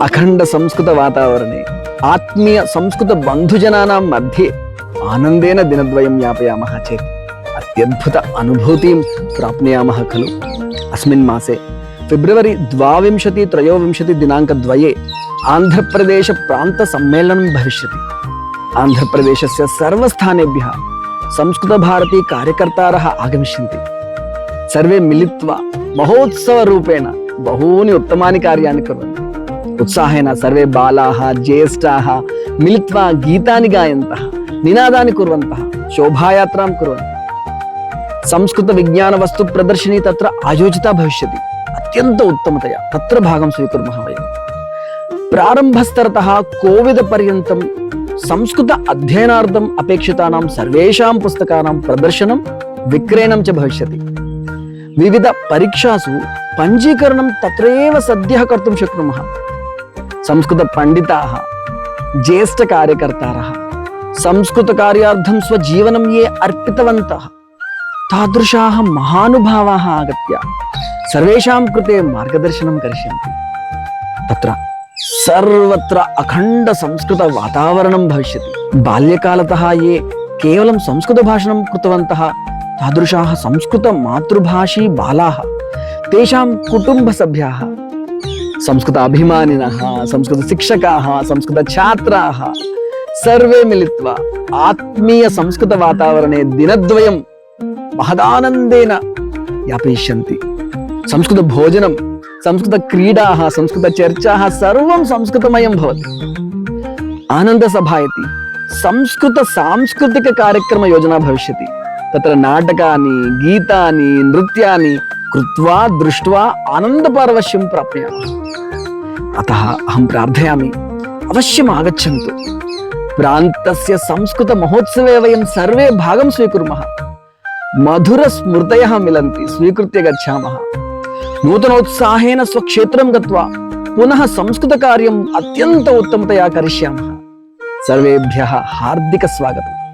अखंड संस्कृत वातावरणे आत्मीय संस्कृत बंधुजनानां मध्ये आनंदेन दिनद्वयं यापयामः चेत् अत्यद्भुत अनुभूतिं प्राप्नुयामः खलु। अस्मिन् मासे फेब्रुवरी 22-23 दिनाङ्कद्वये आन्ध्रप्रदेश प्रान्त सम्मेलनं भविष्यति। आन्ध्रप्रदेशस्य सर्वस्थानेभ्यः संस्कृतभारती कार्यकर्तारः आगमिष्यन्ति। सर्वे मिलित्वा महोत्सवरूपेण बहूनि उत्तमानि कार्याणि कुर्वन्ति। उत्साहेन सर्वे बालाः ज्येष्ठाः मिलित्वा गीतानि गायन्तः, निनादानि कुर्वन्तः, शोभायात्रां कुर्वन्ति। संस्कृत विज्ञान वस्तु प्रदर्शिनी तत्र आयोजिता भविष्यति। अत्यन्त उत्तमतया तत्र भागं स्वीकुर्मः वयं। प्रारम्भस्तरतः कोविद पर्यन्तं संस्कृत अध्ययनार्थम् अपेक्षितानां सर्वेषां पुस्तकानां प्रदर्शनं विक्रयणं च भविष्यति। विविध परीक्षासु पञ्जीकरणं तत्रैव सद्यः कर्तुं शक्नुमः। संस्कृत पंडिताः, ज्येष्ठ कार्यकर्तारः संस्कृत कार्यार्थं स्वजीवनं ये अर्पितवन्तः तादृशाः महानुभावाः आगत्य सर्वेषां कृते मार्गदर्शनं करिष्यन्ति। तत्र सर्वत्र अखंड संस्कृत वातावरणं भविष्यति। बाल्यकालतः ये केवलं संस्कृत भाषणं कृतवन्तः तादृशाः संस्कृत मातृभाषी बालाः, तेषां कुटुम्बसभ्याः, संस्कृत अभिमानिनः, संस्कृत शिक्षकाः, संस्कृत छात्राः सर्वे मिलित्वा आत्मीय संस्कृत वातावरणे दिनद्वयं महदानन्देन यापयिष्यन्ति। संस्कृत भोजनं, संस्कृत क्रीडाः, संस्कृत चर्चाः सर्वं संस्कृतमयं भवति। आनन्दसभा इति संस्कृत सांस्कृतिक कार्यक्रम योजना भविष्यति। तत्र नाटकानि, गीतानि, नृत्यानि कृत्वा दृष्ट्वा आनन्दपारवश्यं प्राप्नुयामः। अतः अहं प्रार्थयामि, अवश्यम् आगच्छन्तु। प्रान्तस्य संस्कृत महोत्सवे वयं सर्वे भागं स्वीकुर्मः। मधुर स्मृतयः मिलन्ति, स्वीकृत्य गच्छामः। नूतनोत्साहेन स्वक्षेत्रं गत्वा पुनः संस्कृत कार्यम् अत्यन्त उत्तमतया करिष्यामः। सर्वेभ्यः हार्दिक स्वागतम्।